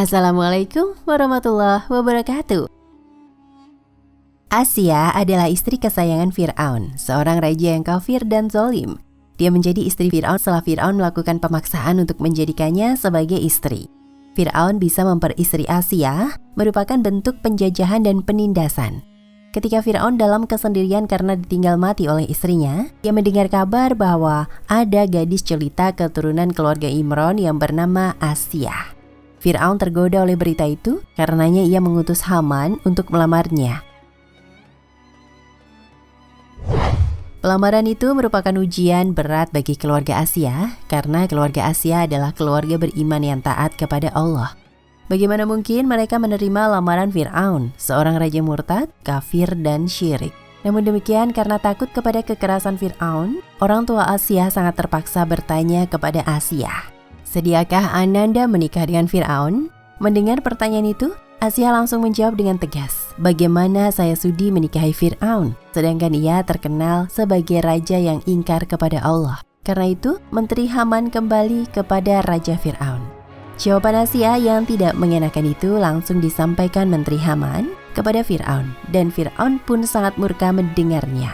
Assalamualaikum warahmatullahi wabarakatuh. Asia adalah istri kesayangan Fir'aun, seorang raja yang kafir dan zalim. Dia menjadi istri Fir'aun setelah Fir'aun melakukan pemaksaan untuk menjadikannya sebagai istri. Fir'aun bisa memperistri Asia, merupakan bentuk penjajahan dan penindasan. Ketika Fir'aun dalam kesendirian karena ditinggal mati oleh istrinya, ia mendengar kabar bahwa ada gadis jelita keturunan keluarga Imron yang bernama Asia. Fir'aun tergoda oleh berita itu, karenanya ia mengutus Haman untuk melamarnya. Pelamaran itu merupakan ujian berat bagi keluarga Asia, karena keluarga Asia adalah keluarga beriman yang taat kepada Allah. Bagaimana mungkin mereka menerima lamaran Fir'aun, seorang raja murtad, kafir, dan syirik? Namun demikian, karena takut kepada kekerasan Fir'aun, orang tua Asia sangat terpaksa bertanya kepada Asia, "Sediakah Ananda menikah dengan Fir'aun?" Mendengar pertanyaan itu, Asia langsung menjawab dengan tegas, "Bagaimana saya sudi menikahi Fir'aun, sedangkan ia terkenal sebagai raja yang ingkar kepada Allah." Karena itu, Menteri Haman kembali kepada Raja Fir'aun. Jawaban Asia yang tidak mengenakan itu langsung disampaikan Menteri Haman kepada Fir'aun, dan Fir'aun pun sangat murka mendengarnya.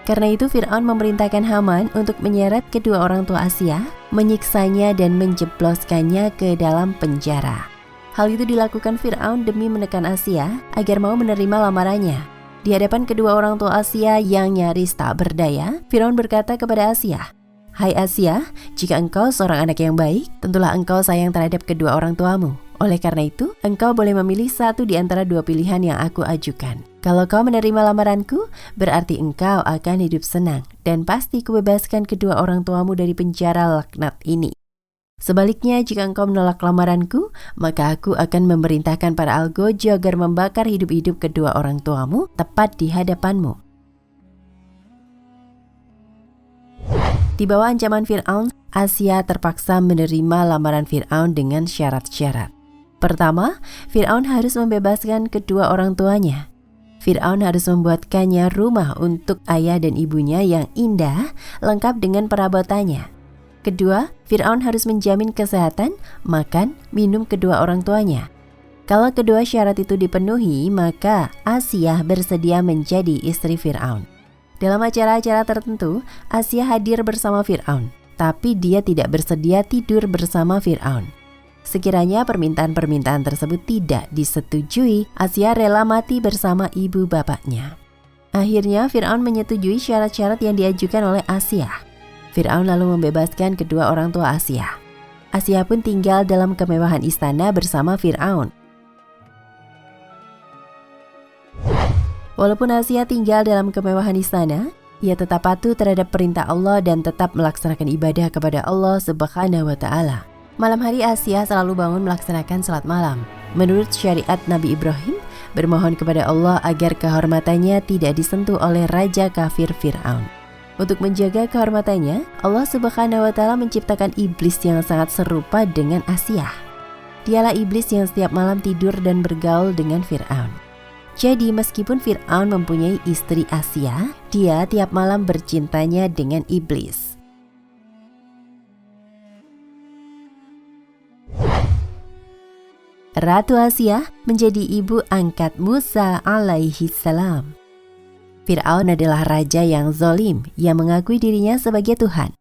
Karena itu Fir'aun memerintahkan Haman untuk menyeret kedua orang tua Asia, menyiksanya dan menjebloskannya ke dalam penjara. Hal itu dilakukan Fir'aun demi menekan Asia agar mau menerima lamarannya. Di hadapan kedua orang tua Asia yang nyaris tak berdaya, Fir'aun berkata kepada Asia, "Hai Asia, jika engkau seorang anak yang baik, tentulah engkau sayang terhadap kedua orang tuamu. Oleh karena itu, engkau boleh memilih satu di antara dua pilihan yang aku ajukan. Kalau kau menerima lamaranku, berarti engkau akan hidup senang, dan pasti kubebaskan kedua orang tuamu dari penjara laknat ini. Sebaliknya, jika engkau menolak lamaranku, maka aku akan memerintahkan para algojo agar membakar hidup-hidup kedua orang tuamu tepat di hadapanmu." Di bawah ancaman Fir'aun, Asia terpaksa menerima lamaran Fir'aun dengan syarat-syarat. Pertama, Fir'aun harus membebaskan kedua orang tuanya. Fir'aun harus membuatkannya rumah untuk ayah dan ibunya yang indah, lengkap dengan perabotannya. Kedua, Fir'aun harus menjamin kesehatan, makan, minum kedua orang tuanya. Kalau kedua syarat itu dipenuhi, maka Asia bersedia menjadi istri Fir'aun. Dalam acara-acara tertentu, Asia hadir bersama Fir'aun, tapi dia tidak bersedia tidur bersama Fir'aun. Sekiranya permintaan-permintaan tersebut tidak disetujui, Asia rela mati bersama ibu bapaknya. Akhirnya Fir'aun menyetujui syarat-syarat yang diajukan oleh Asia. Fir'aun lalu membebaskan kedua orang tua Asia. Asia pun tinggal dalam kemewahan istana bersama Fir'aun. Walaupun Asia tinggal dalam kemewahan istana, ia tetap patuh terhadap perintah Allah dan tetap melaksanakan ibadah kepada Allah Subhanahu wa Ta'ala. Malam hari Asia selalu bangun melaksanakan salat malam. Menurut syariat Nabi Ibrahim, bermohon kepada Allah agar kehormatannya tidak disentuh oleh raja kafir Fir'aun. Untuk menjaga kehormatannya, Allah Subhanahu wa Ta'ala menciptakan iblis yang sangat serupa dengan Asia. Dialah iblis yang setiap malam tidur dan bergaul dengan Fir'aun. Jadi meskipun Fir'aun mempunyai istri Asia, dia tiap malam bercintanya dengan iblis. Ratu Asia menjadi ibu angkat Musa alaihi salam. Fir'aun adalah raja yang zalim yang mengakui dirinya sebagai Tuhan.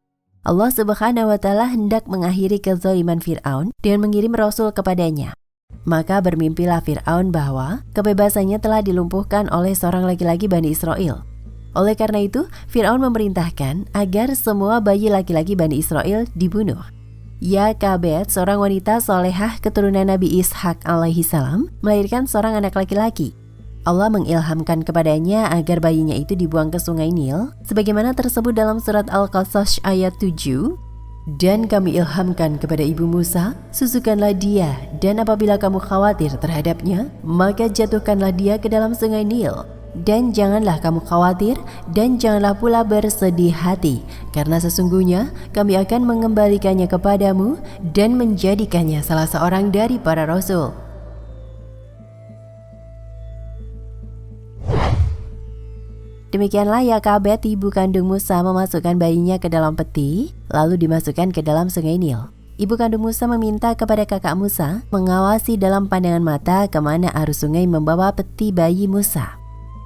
Allah Subhanahu wa Ta'ala hendak mengakhiri kezaliman Fir'aun dengan mengirim rasul kepadanya. Maka bermimpilah Fir'aun bahwa kebebasannya telah dilumpuhkan oleh seorang laki-laki Bani Israel. Oleh karena itu, Fir'aun memerintahkan agar semua bayi laki-laki Bani Israel dibunuh. Yakabed, seorang wanita solehah keturunan Nabi Ishak alaihi salam, melahirkan seorang anak laki-laki. Allah mengilhamkan kepadanya agar bayinya itu dibuang ke sungai Nil, sebagaimana tersebut dalam surat Al-Qasas ayat 7. Dan kami ilhamkan kepada ibu Musa, susukanlah dia, dan apabila kamu khawatir terhadapnya, maka jatuhkanlah dia ke dalam sungai Nil. Dan janganlah kamu khawatir, dan janganlah pula bersedih hati, karena sesungguhnya kami akan mengembalikannya kepadamu, dan menjadikannya salah seorang dari para rasul. Demikianlah Yakabed, ibu kandung Musa, memasukkan bayinya ke dalam peti, lalu dimasukkan ke dalam sungai Nil. ibu kandung Musa meminta kepada kakak Musa mengawasi dalam pandangan mata kemana arus sungai membawa peti bayi Musa.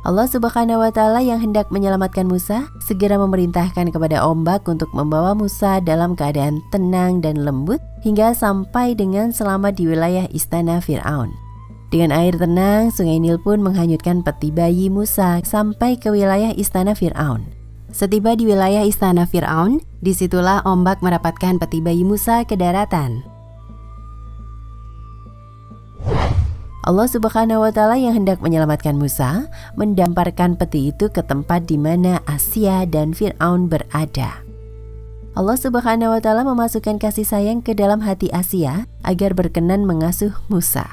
Allah Subhanahu wa Ta'ala yang hendak menyelamatkan Musa segera memerintahkan kepada ombak untuk membawa Musa dalam keadaan tenang dan lembut hingga sampai dengan selamat di wilayah istana Fir'aun. Dengan air tenang, sungai Nil pun menghanyutkan peti bayi Musa sampai ke wilayah istana Fir'aun. Setiba di wilayah istana Fir'aun, disitulah ombak merapatkan peti bayi Musa ke daratan. Allah Subhanahu wa Ta'ala yang hendak menyelamatkan Musa mendamparkan peti itu ke tempat di mana Asya dan Fir'aun berada. Allah Subhanahu wa Ta'ala memasukkan kasih sayang ke dalam hati Asya agar berkenan mengasuh Musa.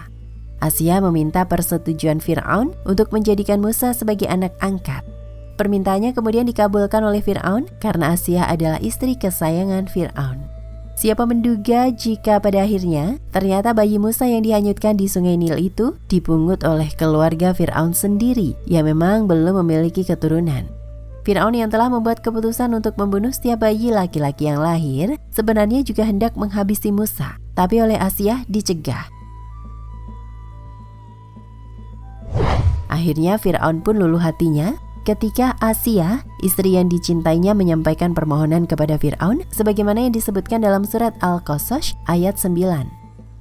Asya meminta persetujuan Fir'aun untuk menjadikan Musa sebagai anak angkat. Permintaannya kemudian dikabulkan oleh Fir'aun karena Asya adalah istri kesayangan Fir'aun. Siapa menduga jika pada akhirnya ternyata bayi Musa yang dihanyutkan di sungai Nil itu dipungut oleh keluarga Fir'aun sendiri yang memang belum memiliki keturunan. Fir'aun yang telah membuat keputusan untuk membunuh setiap bayi laki-laki yang lahir sebenarnya juga hendak menghabisi Musa, tapi oleh Asya dicegah. Akhirnya Fir'aun pun luluh hatinya ketika Asya, istri yang dicintainya, menyampaikan permohonan kepada Fir'aun sebagaimana yang disebutkan dalam surat Al-Qasas ayat 9.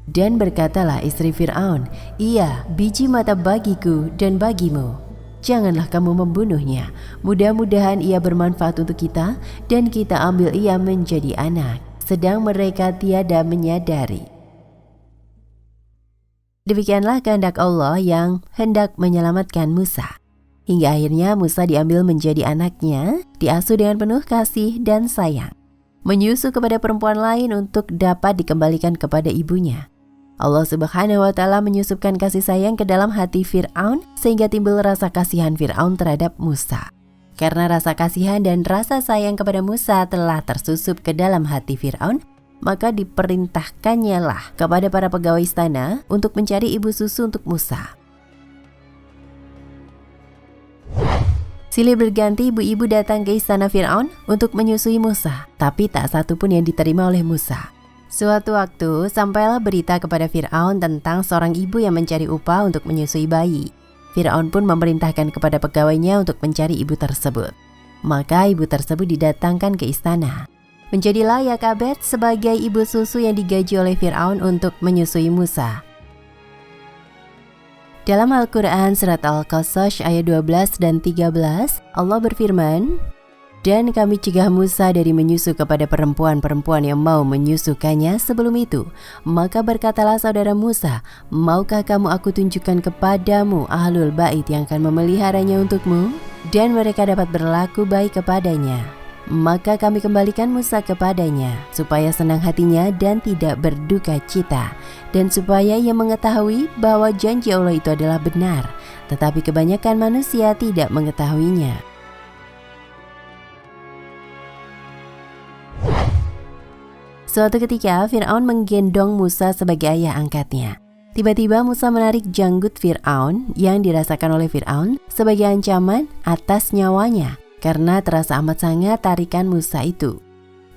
Dan berkatalah istri Fir'aun, "Ia biji mata bagiku dan bagimu. Janganlah kamu membunuhnya. Mudah-mudahan ia bermanfaat untuk kita dan kita ambil ia menjadi anak." Sedang mereka tiada menyadari. Demikianlah kehendak Allah yang hendak menyelamatkan Musa. Hingga akhirnya Musa diambil menjadi anaknya, diasuh dengan penuh kasih dan sayang, menyusu kepada perempuan lain untuk dapat dikembalikan kepada ibunya. Allah Subhanahu wa Ta'ala menyusupkan kasih sayang ke dalam hati Fir'aun sehingga timbul rasa kasihan Fir'aun terhadap Musa. Karena rasa kasihan dan rasa sayang kepada Musa telah tersusup ke dalam hati Fir'aun, maka diperintahkannya lah kepada para pegawai istana untuk mencari ibu susu untuk Musa. Silih berganti ibu-ibu datang ke istana Fir'aun untuk menyusui Musa, tapi tak satu pun yang diterima oleh Musa. Suatu waktu sampailah berita kepada Fir'aun tentang seorang ibu yang mencari upah untuk menyusui bayi. Fir'aun pun memerintahkan kepada pegawainya untuk mencari ibu tersebut. Maka ibu tersebut didatangkan ke istana. Menjadilah Yakabed sebagai ibu susu yang digaji oleh Fir'aun untuk menyusui Musa. Dalam Al-Quran surat Al-Qasas ayat 12 dan 13, Allah berfirman, "Dan kami cegah Musa dari menyusu kepada perempuan-perempuan yang mau menyusukannya sebelum itu. Maka berkatalah saudara Musa, maukah kamu aku tunjukkan kepadamu ahlul bait yang akan memeliharanya untukmu? Dan mereka dapat berlaku baik kepadanya. Maka kami kembalikan Musa kepadanya, supaya senang hatinya dan tidak berduka cita, dan supaya ia mengetahui bahwa janji Allah itu adalah benar, tetapi kebanyakan manusia tidak mengetahuinya." Suatu ketika Fir'aun menggendong Musa sebagai ayah angkatnya. Tiba-tiba Musa menarik janggut Fir'aun yang dirasakan oleh Fir'aun sebagai ancaman atas nyawanya, karena terasa amat sangat tarikan Musa itu.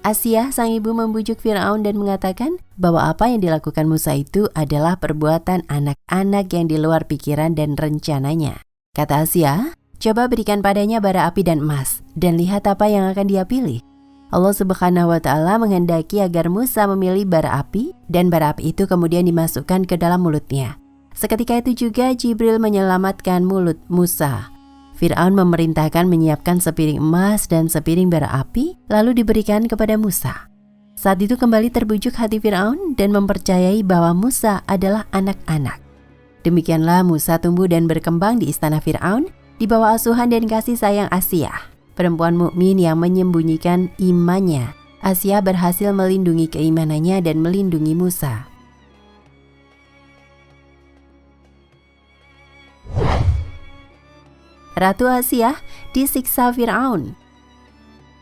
Asya sang ibu membujuk Fir'aun dan mengatakan bahwa apa yang dilakukan Musa itu adalah perbuatan anak-anak yang di luar pikiran dan rencananya. Kata Asya, "Coba berikan padanya bara api dan emas, dan lihat apa yang akan dia pilih." Allah Subhanahu wa Ta'ala menghendaki agar Musa memilih bara api, dan bara api itu kemudian dimasukkan ke dalam mulutnya. Seketika itu juga Jibril menyelamatkan mulut Musa. Fir'aun memerintahkan menyiapkan sepiring emas dan sepiring bara api, lalu diberikan kepada Musa. Saat itu kembali terbujuk hati Fir'aun dan mempercayai bahwa Musa adalah anak-anak. Demikianlah Musa tumbuh dan berkembang di istana Fir'aun, di bawah asuhan dan kasih sayang Asya, perempuan mukmin yang menyembunyikan imannya. Asya berhasil melindungi keimanannya dan melindungi Musa. Ratu Asya disiksa Fir'aun.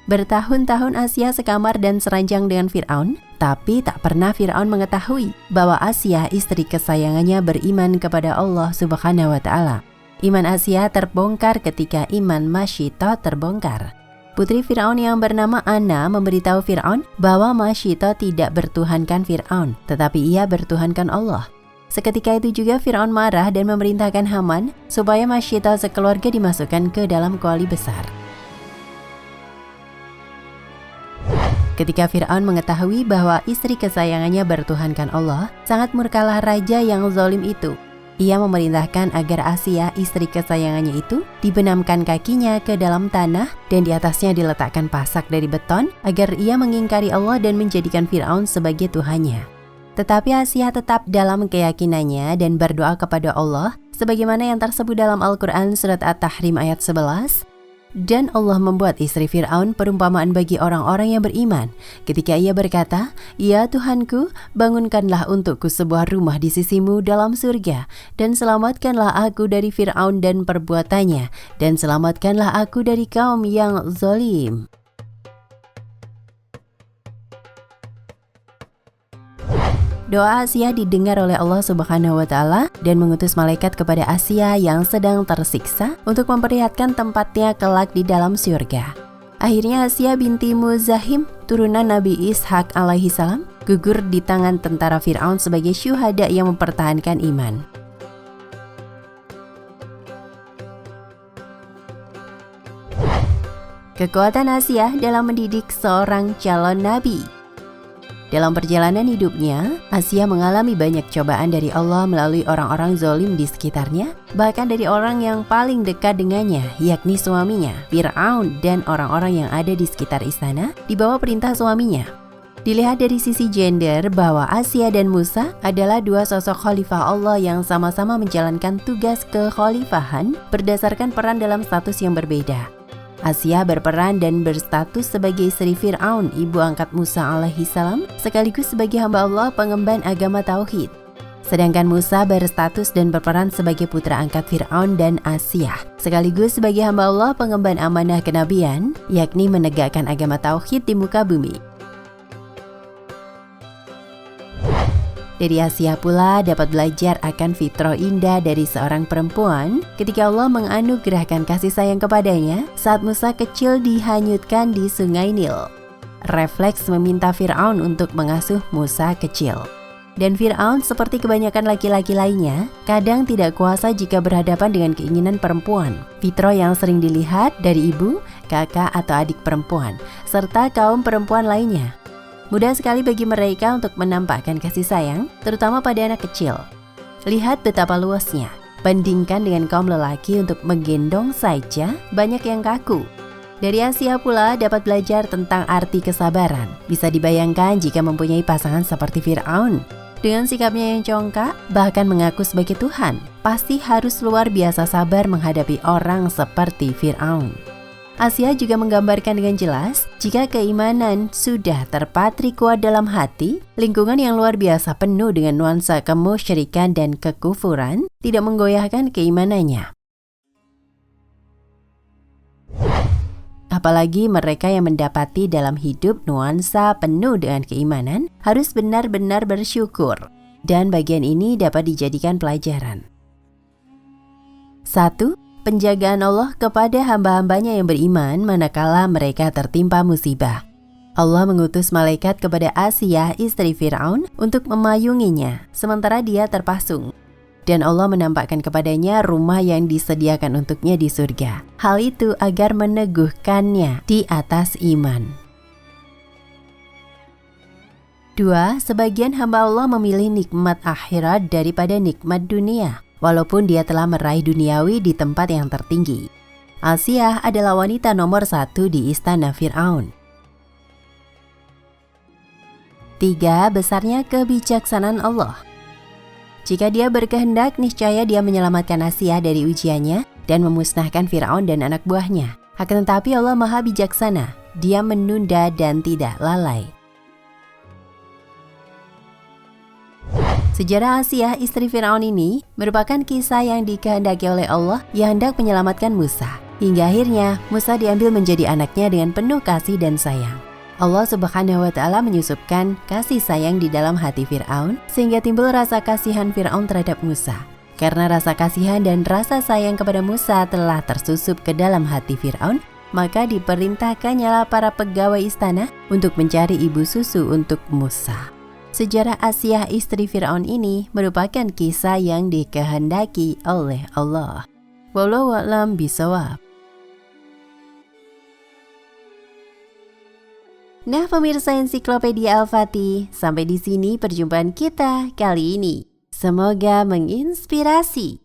Bertahun-tahun Asya sekamar dan seranjang dengan Fir'aun, tapi tak pernah Fir'aun mengetahui bahwa Asya, istri kesayangannya, beriman kepada Allah Subhanahu wa Ta'ala. Iman Asya terbongkar ketika iman Masyito terbongkar. Putri Fir'aun yang bernama Anna memberitahu Fir'aun bahwa Masyito tidak bertuhankan Fir'aun, tetapi ia bertuhankan Allah. Seketika itu juga Fir'aun marah dan memerintahkan Haman supaya Masyito sekeluarga dimasukkan ke dalam kuali besar. Ketika Fir'aun mengetahui bahwa istri kesayangannya bertuhankan Allah, sangat murkalah raja yang zalim itu. Ia memerintahkan agar Asia, istri kesayangannya itu, dibenamkan kakinya ke dalam tanah dan di atasnya diletakkan pasak dari beton agar ia mengingkari Allah dan menjadikan Fir'aun sebagai Tuhannya. Tetapi Asia tetap dalam keyakinannya dan berdoa kepada Allah sebagaimana yang tersebut dalam Al-Quran surat At-Tahrim ayat 11. Dan Allah membuat istri Fir'aun perumpamaan bagi orang-orang yang beriman ketika ia berkata, "Ya Tuhanku, bangunkanlah untukku sebuah rumah di sisimu dalam surga, dan selamatkanlah aku dari Fir'aun dan perbuatannya, dan selamatkanlah aku dari kaum yang zalim." Doa Asia didengar oleh Allah Subhanahu wa Ta'ala dan mengutus malaikat kepada Asia yang sedang tersiksa untuk memperlihatkan tempatnya kelak di dalam surga. Akhirnya Asia binti Muzahim, turunan Nabi Ishak alaihi salam, gugur di tangan tentara Fir'aun sebagai syuhada yang mempertahankan iman. Kekuatan Asia dalam mendidik seorang calon nabi. Dalam perjalanan hidupnya, Asia mengalami banyak cobaan dari Allah melalui orang-orang zalim di sekitarnya, bahkan dari orang yang paling dekat dengannya, yakni suaminya, Fir'aun, dan orang-orang yang ada di sekitar istana di bawah perintah suaminya. Dilihat dari sisi gender bahwa Asia dan Musa adalah dua sosok khalifah Allah yang sama-sama menjalankan tugas kekhalifahan berdasarkan peran dalam status yang berbeda. Asia berperan dan berstatus sebagai istri Fir'aun, ibu angkat Musa alaihi salam, sekaligus sebagai hamba Allah pengemban agama Tauhid. Sedangkan Musa berstatus dan berperan sebagai putra angkat Fir'aun dan Asia, sekaligus sebagai hamba Allah pengemban amanah kenabian, yakni menegakkan agama Tauhid di muka bumi. Dari Asia pula dapat belajar akan fitrah indah dari seorang perempuan ketika Allah menganugerahkan kasih sayang kepadanya saat Musa kecil dihanyutkan di sungai Nil. Refleks meminta Fir'aun untuk mengasuh Musa kecil. Dan Fir'aun seperti kebanyakan laki-laki lainnya, kadang tidak kuasa jika berhadapan dengan keinginan perempuan. Fitrah yang sering dilihat dari ibu, kakak atau adik perempuan, serta kaum perempuan lainnya. Mudah sekali bagi mereka untuk menampakkan kasih sayang, terutama pada anak kecil. Lihat betapa luasnya. Bandingkan dengan kaum lelaki untuk menggendong saja, banyak yang kaku. Dari Asia pula dapat belajar tentang arti kesabaran. Bisa dibayangkan jika mempunyai pasangan seperti Fir'aun. Dengan sikapnya yang congkak, bahkan mengaku sebagai Tuhan, pasti harus luar biasa sabar menghadapi orang seperti Fir'aun. Asia juga menggambarkan dengan jelas, jika keimanan sudah terpatri kuat dalam hati, lingkungan yang luar biasa penuh dengan nuansa kemusyrikan dan kekufuran tidak menggoyahkan keimanannya. Apalagi mereka yang mendapati dalam hidup nuansa penuh dengan keimanan harus benar-benar bersyukur. Dan bagian ini dapat dijadikan pelajaran. 1. Penjagaan Allah kepada hamba-hambanya yang beriman manakala mereka tertimpa musibah. Allah mengutus malaikat kepada Asia, istri Fir'aun, untuk memayunginya, sementara dia terpasung. Dan Allah menampakkan kepadanya rumah yang disediakan untuknya di surga. Hal itu agar meneguhkannya di atas iman. 2. Sebagian hamba Allah memilih nikmat akhirat daripada nikmat dunia, walaupun dia telah meraih duniawi di tempat yang tertinggi. Asia adalah wanita nomor 1 di istana Fir'aun. 3. Besarnya kebijaksanaan Allah. Jika dia berkehendak, niscaya dia menyelamatkan Asia dari ujiannya dan memusnahkan Fir'aun dan anak buahnya. Akan tetapi Allah Maha Bijaksana, dia menunda dan tidak lalai. Sejarah Asia, istri Fir'aun ini merupakan kisah yang dikehendaki oleh Allah yang hendak menyelamatkan Musa. Hingga akhirnya Musa diambil menjadi anaknya dengan penuh kasih dan sayang. Allah Subhanahu wa Ta'ala menyusupkan kasih sayang di dalam hati Fir'aun sehingga timbul rasa kasihan Fir'aun terhadap Musa. Karena rasa kasihan dan rasa sayang kepada Musa telah tersusup ke dalam hati Fir'aun, maka diperintahkannyalah para pegawai istana untuk mencari ibu susu untuk Musa. Sejarah Asiah istri Fir'aun ini merupakan kisah yang dikehendaki oleh Allah. Wallahu a'lam bishawab. Nah pemirsa Ensiklopedia Al-Fatih, sampai di sini perjumpaan kita kali ini. Semoga menginspirasi.